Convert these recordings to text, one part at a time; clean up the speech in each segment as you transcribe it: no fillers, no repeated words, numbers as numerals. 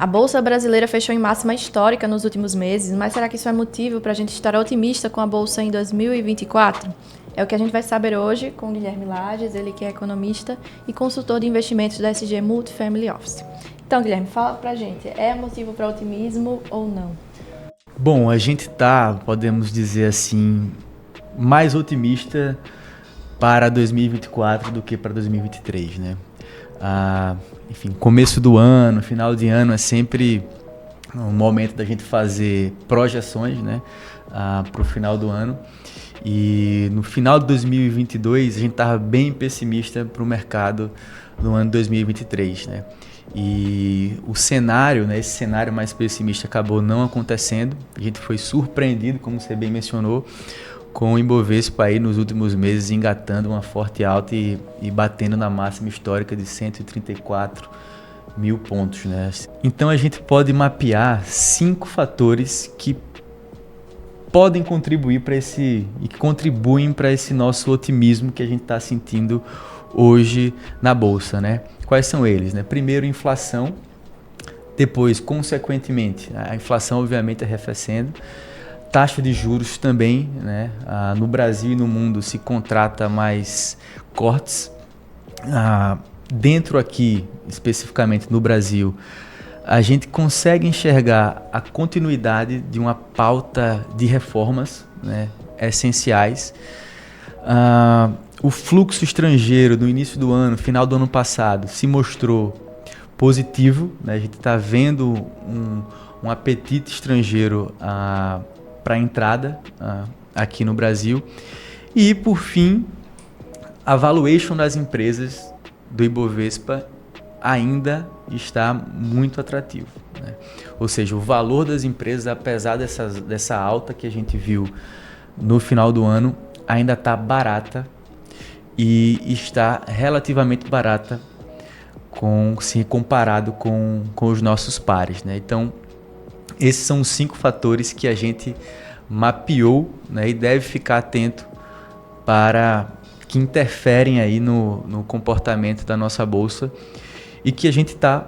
A Bolsa Brasileira fechou em máxima histórica nos últimos meses, mas será que isso é motivo para a gente estar otimista com a Bolsa em 2024? É o que a gente vai saber hoje com o Guilherme Lages, ele que é economista e consultor de investimentos da SG Multifamily Office. Então, Guilherme, fala pra gente, é motivo para otimismo ou não? Bom, a gente tá, podemos dizer assim, mais otimista para 2024 do que para 2023, né? Enfim, começo do ano, final de ano é sempre um momento da gente fazer projeções, né? Para o final do ano. E no final de 2022 a gente estava bem pessimista para o mercado no ano de 2023, né? E o cenário, né, esse cenário mais pessimista acabou não acontecendo. A gente foi surpreendido, como você bem mencionou, com o Ibovespa aí nos últimos meses engatando uma forte alta e batendo na máxima histórica de 134 mil pontos, né? Então a gente pode mapear 5 fatores que podem contribuir para esse e que contribuem para esse nosso otimismo que a gente está sentindo hoje na bolsa, né? Quais são eles, né? Primeiro, inflação. Depois, consequentemente, a inflação obviamente arrefecendo. Taxa de juros também, né? No Brasil e no mundo se contrata mais cortes. Dentro aqui, especificamente no Brasil, a gente consegue enxergar a continuidade de uma pauta de reformas, né, essenciais. O fluxo estrangeiro no início do ano, final do ano passado, se mostrou positivo, né? A gente está vendo um apetite estrangeiro para a entrada aqui no Brasil. E, por fim, a valuation das empresas do Ibovespa ainda está muito atrativo, né? Ou seja, o valor das empresas, apesar dessa alta que a gente viu no final do ano, ainda está barata e está relativamente barata se comparado com os nossos pares, né? Então, esses são os 5 fatores que a gente mapeou, né, e deve ficar atento que interferem aí no comportamento da nossa bolsa e que a gente está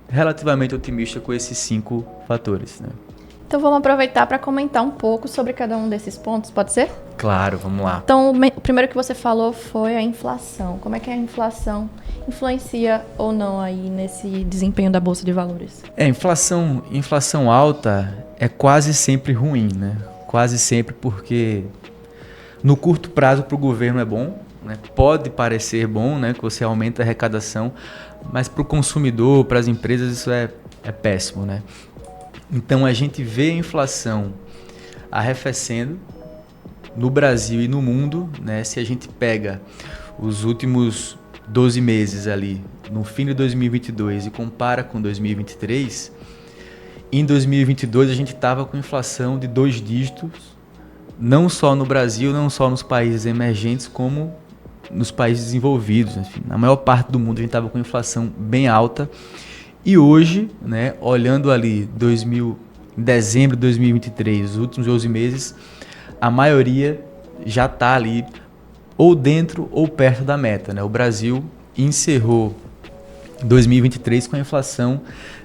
relativamente otimista com esses 5 fatores, né? Então vamos aproveitar para comentar um pouco sobre cada um desses pontos, pode ser? Claro, vamos lá. Então, o primeiro que você falou foi a inflação. Como é que a inflação influencia ou não aí nesse desempenho da Bolsa de Valores? Inflação alta é quase sempre ruim, né? Quase sempre, porque no curto prazo para o governo é bom, né? Pode parecer bom, né, que você aumenta a arrecadação, mas para o consumidor, para as empresas, isso é péssimo, né? Então a gente vê a inflação arrefecendo no Brasil e no mundo, né? Se a gente pega os últimos 12 meses ali no fim de 2022 e compara com 2023, em 2022 a gente estava com inflação de 2 dígitos, não só no Brasil, não só nos países emergentes, como nos países desenvolvidos. Enfim, na maior parte do mundo a gente estava com inflação bem alta. E hoje, né, olhando ali em dezembro de 2023, os últimos 12 meses, a maioria já está ali ou dentro ou perto da meta, né? O Brasil encerrou 2023 com a inflação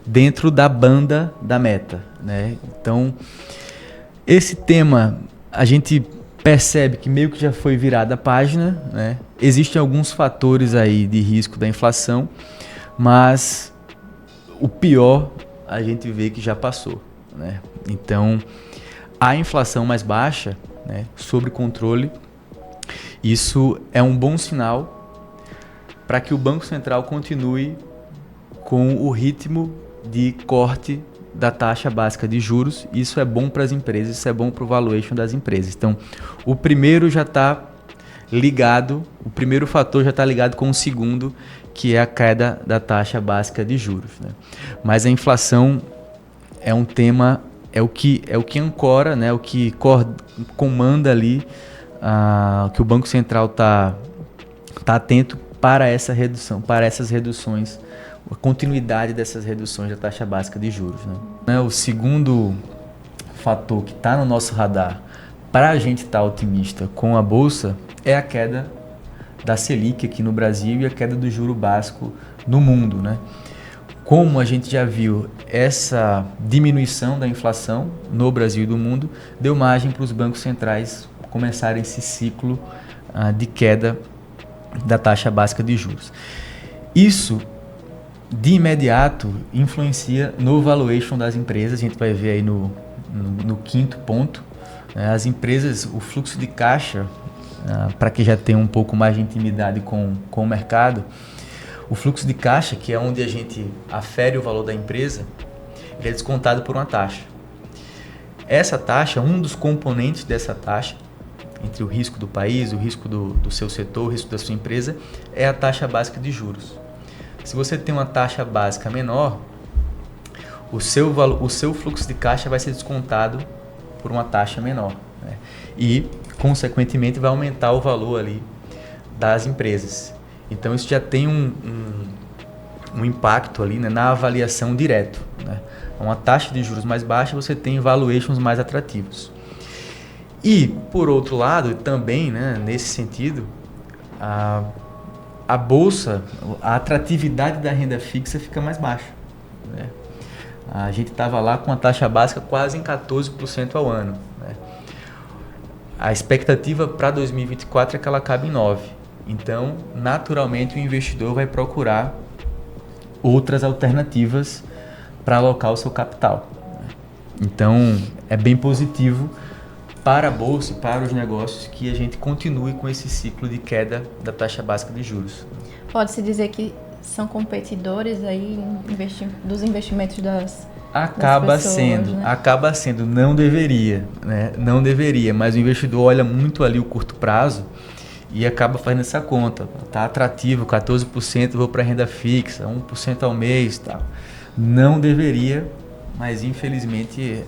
dentro da banda da meta, né? Então, esse tema a gente percebe que meio que já foi virada a página, né? Existem alguns fatores aí de risco da inflação, mas o pior a gente vê que já passou, né? Então, a inflação mais baixa, né, sob controle, isso é um bom sinal para que o Banco Central continue com o ritmo de corte da taxa básica de juros. Isso é bom para as empresas, isso é bom para o valuation das empresas. Então, o primeiro fator já está ligado com o segundo, que é a queda da taxa básica de juros, né? Mas a inflação é um tema, é o que ancora, né? O que comanda ali, que o Banco Central tá atento para essa redução, para essas reduções, a continuidade dessas reduções da taxa básica de juros, né? O segundo fator que está no nosso radar para a gente estar otimista com a Bolsa é a queda da Selic aqui no Brasil e a queda do juro básico no mundo, né? como a gente já viu, essa diminuição da inflação no Brasil e do mundo deu margem para os bancos centrais começarem esse ciclo de queda da taxa básica de juros. Isso, de imediato, influencia no valuation das empresas. A gente vai ver aí no quinto ponto. As empresas, o fluxo de caixa, para quem já tem um pouco mais de intimidade com o mercado, o fluxo de caixa, que é onde a gente afere o valor da empresa, ele é descontado por uma taxa. Essa taxa, um dos componentes dessa taxa, entre o risco do país, o risco do seu setor, o risco da sua empresa, é a taxa básica de juros. Se você tem uma taxa básica menor, o seu fluxo de caixa vai ser descontado por uma taxa menor, né? E, consequentemente, vai aumentar o valor ali das empresas. Então, isso já tem um impacto ali, né, na avaliação direto, né? Uma taxa de juros mais baixa, você tem valuations mais atrativos. E, por outro lado, também, né, nesse sentido, a bolsa, a atratividade da renda fixa fica mais baixa, né? A gente estava lá com a taxa básica quase em 14% ao ano, né? A expectativa para 2024 é que ela acabe em 9%. Então, naturalmente, o investidor vai procurar outras alternativas para alocar o seu capital. Então, é bem positivo para a bolsa e para os negócios que a gente continue com esse ciclo de queda da taxa básica de juros. Pode-se dizer que são competidores aí dos investimentos das pessoas, né? Acaba sendo, não deveria, né? Não deveria, mas o investidor olha muito ali o curto prazo e acaba fazendo essa conta. Tá atrativo, 14%, vou para renda fixa, 1% ao mês, tal. Não deveria, mas infelizmente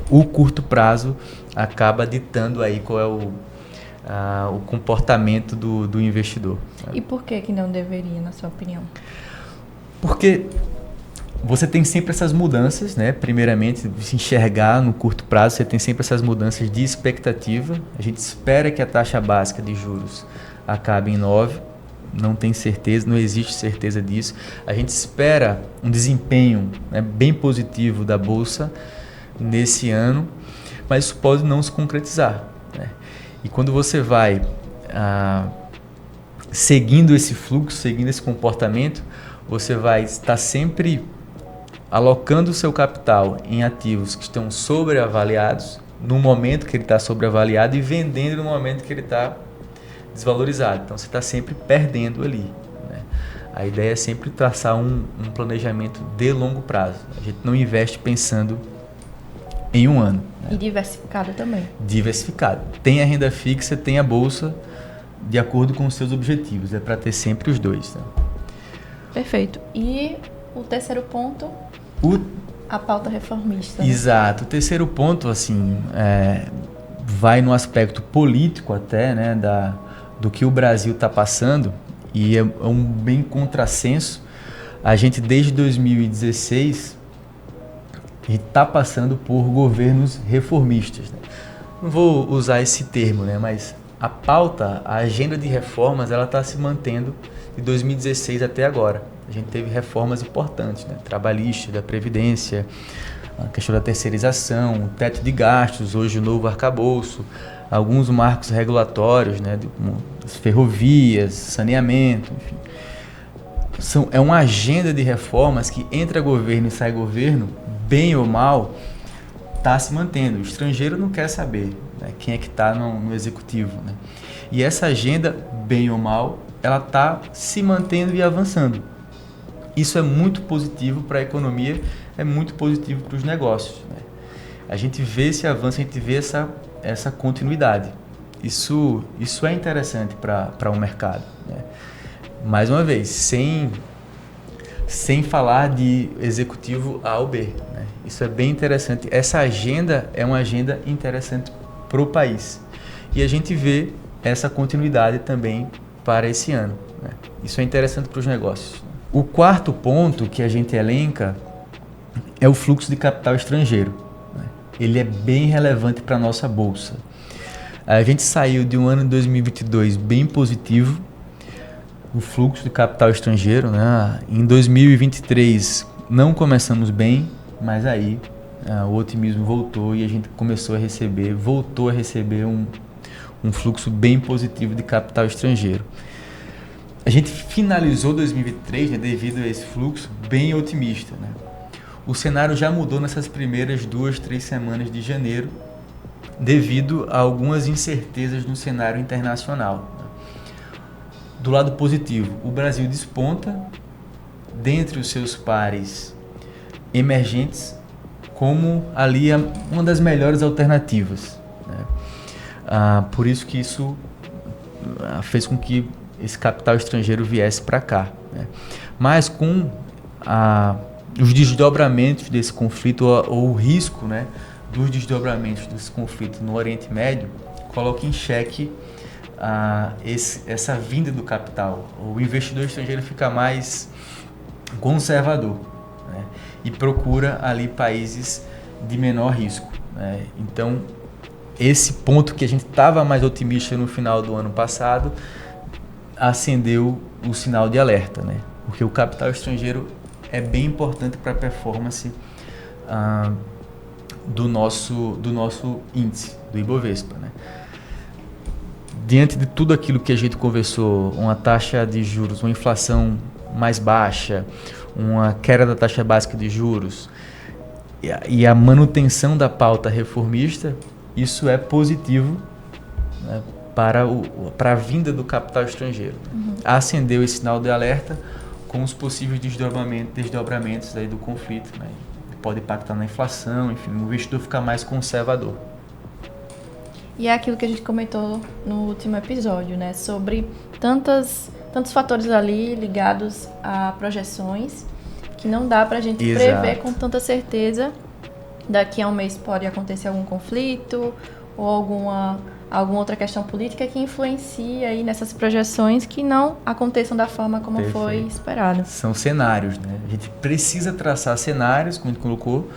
o curto prazo acaba ditando aí qual é o comportamento do investidor. E por que não deveria, na sua opinião? Porque você tem sempre essas mudanças, né? Primeiramente, se enxergar no curto prazo, você tem sempre essas mudanças de expectativa. A gente espera que a taxa básica de juros acabe em 9%, não tem certeza, não existe certeza disso. A gente espera um desempenho, né, bem positivo da Bolsa nesse ano, mas isso pode não se concretizar, né? E quando você vai seguindo esse fluxo, seguindo esse comportamento, você vai estar sempre alocando o seu capital em ativos que estão sobreavaliados no momento que ele está sobreavaliado e vendendo no momento que ele está desvalorizado. Então você está sempre perdendo ali, né? A ideia é sempre traçar um planejamento de longo prazo. A gente não investe pensando em um ano, né? E diversificado também. Diversificado. Tem a renda fixa, tem a bolsa, de acordo com os seus objetivos. É para ter sempre os dois, né? Perfeito. E o terceiro ponto, a pauta reformista, né? Exato. O terceiro ponto, assim, vai no aspecto político até, né, do que o Brasil está passando, e é um bem contrassenso. A gente, desde 2016, a gente está passando por governos reformistas, né? Não vou usar esse termo, né, mas a pauta, a agenda de reformas, ela está se mantendo de 2016 até agora. A gente teve reformas importantes, né? Trabalhista, da Previdência, a questão da terceirização, o teto de gastos, hoje o novo arcabouço, alguns marcos regulatórios, né? Das ferrovias, saneamento, enfim. É uma agenda de reformas que entra governo e sai governo, bem ou mal, está se mantendo. O estrangeiro não quer saber, né, quem é que está no executivo, né? E essa agenda, bem ou mal, ela está se mantendo e avançando. Isso é muito positivo para a economia, é muito positivo para os negócios, né? A gente vê esse avanço, a gente vê essa continuidade. Isso é interessante para o mercado, né? Mais uma vez, sem falar de executivo A ou B, né? Isso é bem interessante. Essa agenda é uma agenda interessante para o país. E a gente vê essa continuidade também para esse ano, né? Isso é interessante para os negócios. O quarto ponto que a gente elenca é o fluxo de capital estrangeiro, né? Ele é bem relevante para a nossa bolsa. A gente saiu de um ano de 2022 bem positivo. do fluxo de capital estrangeiro, né? Em 2023 não começamos bem, mas aí o otimismo voltou e a gente voltou a receber um fluxo bem positivo de capital estrangeiro. A gente finalizou 2023, né, devido a esse fluxo, bem otimista, né? O cenário já mudou nessas primeiras 2-3 semanas de janeiro, devido a algumas incertezas no cenário internacional. Do lado positivo, o Brasil desponta dentre os seus pares emergentes como ali uma das melhores alternativas, né? Por isso que isso fez com que esse capital estrangeiro viesse para cá, né? Mas com os desdobramentos desse conflito, ou o risco, né, dos desdobramentos desse conflito no Oriente Médio, coloca em xeque essa vinda do capital. O investidor estrangeiro fica mais conservador, né, e procura ali países de menor risco, né? Então, esse ponto que a gente estava mais otimista no final do ano passado acendeu o sinal de alerta, né? Porque o capital estrangeiro é bem importante para a performance do nosso índice, do Ibovespa, né? Diante de tudo aquilo que a gente conversou, uma taxa de juros, uma inflação mais baixa, uma queda da taxa básica de juros e a manutenção da pauta reformista, isso é positivo, né, para a vinda do capital estrangeiro. Acendeu esse sinal de alerta com os possíveis desdobramentos aí do conflito, né? Pode impactar na inflação, enfim, o investidor fica mais conservador. E é aquilo que a gente comentou no último episódio, né? Sobre tantos fatores ali ligados a projeções que não dá pra gente prever com tanta certeza. Daqui a um mês pode acontecer algum conflito ou alguma outra questão política que influencia aí nessas projeções que não aconteçam da forma como foi esperado. São cenários, né? A gente precisa traçar cenários, como a gente colocou,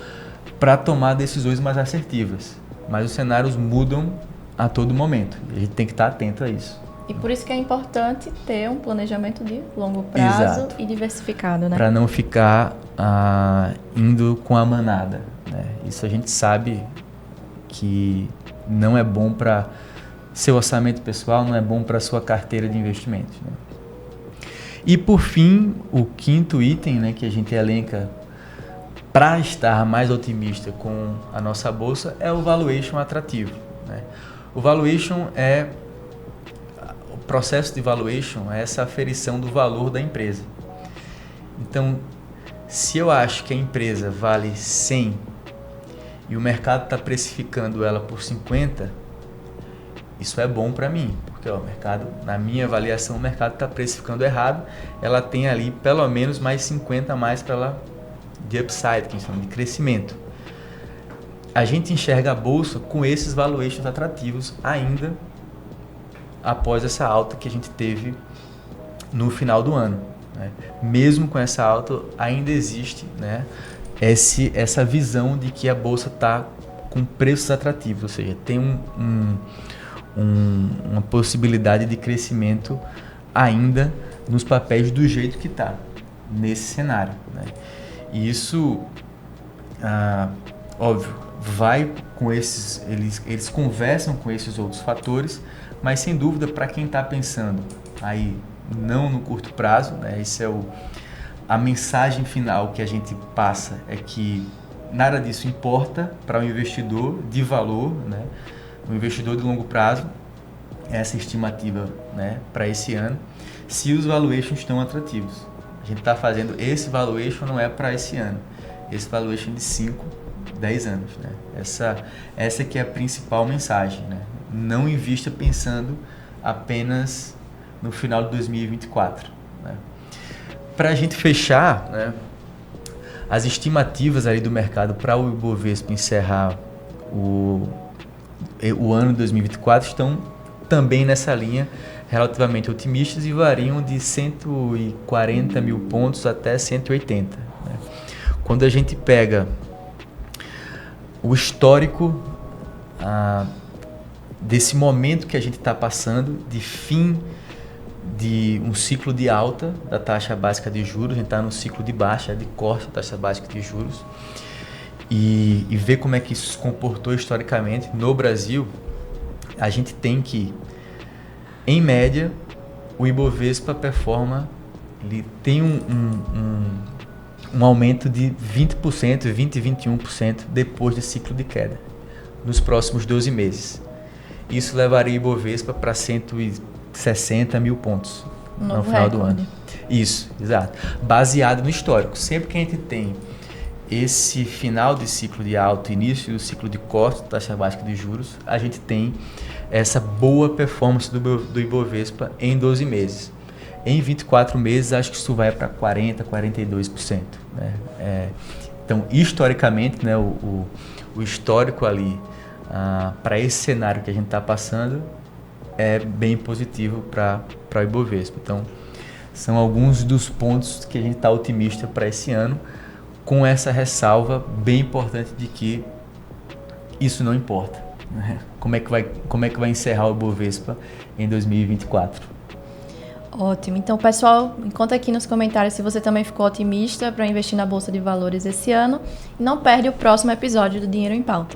para tomar decisões mais assertivas. Mas os cenários mudam a todo momento. E a gente tem que estar atento a isso. E por isso que é importante ter um planejamento de longo prazo e diversificado, né? Para não ficar indo com a manada, né? Isso a gente sabe que não é bom para seu orçamento pessoal, não é bom para sua carteira de investimentos, né? E por fim, o quinto item, né, que a gente elenca para estar mais otimista com a nossa bolsa é o valuation atrativo, né? O processo de valuation é essa aferição do valor da empresa. Então, se eu acho que a empresa vale 100 e o mercado está precificando ela por 50, isso é bom para mim, porque o mercado, na minha avaliação, o mercado está precificando errado, ela tem ali pelo menos mais 50 a mais para ela de upside, que a gente chama de crescimento. A gente enxerga a bolsa com esses valuations atrativos ainda após essa alta que a gente teve no final do ano, né? Mesmo com essa alta, ainda existe, né, essa visão de que a bolsa está com preços atrativos, ou seja, tem uma possibilidade de crescimento ainda nos papéis do jeito que está, nesse cenário, né? E isso, óbvio, vai com eles conversam com esses outros fatores, mas sem dúvida para quem está pensando aí não no curto prazo, né? Esse é a mensagem final que a gente passa, é que nada disso importa para um investidor de valor, né? Um investidor de longo prazo, essa estimativa, né, para esse ano, se os valuations estão atrativos. A gente está fazendo esse valuation, não é para esse ano, esse valuation de 5, 10 anos, né? Essa que é a principal mensagem, né? Não invista pensando apenas no final de 2024, né? Para a gente fechar, né, as estimativas ali do mercado para o Ibovespa encerrar o ano de 2024 estão também nessa linha, relativamente otimistas, e variam de 140 mil pontos até 180, né? Quando a gente pega o histórico desse momento que a gente está passando, de fim de um ciclo de alta da taxa básica de juros, a gente está no ciclo de baixa, de corte da taxa básica de juros, e ver como é que isso se comportou historicamente no Brasil. A gente tem que, em média, o Ibovespa performa, ele tem um aumento de 20%, 21% depois desse ciclo de queda, nos próximos 12 meses. Isso levaria o Ibovespa para 160 mil pontos no final do ano. Isso, exato. Baseado no histórico. Sempre que a gente tem esse final de ciclo de alta, início do ciclo de corte da taxa básica de juros, a gente tem essa boa performance do Ibovespa em 12 meses. Em 24 meses, acho que isso vai para 40%, 42%. Né? Então, historicamente, né, o histórico ali, para esse cenário que a gente está passando, é bem positivo para o Ibovespa. Então, são alguns dos pontos que a gente está otimista para esse ano, com essa ressalva bem importante de que isso não importa. Né? Como é que vai encerrar o Ibovespa em 2024? Ótimo. Então, pessoal, conta aqui nos comentários se você também ficou otimista para investir na Bolsa de Valores esse ano. E não perde o próximo episódio do Dinheiro em Pauta.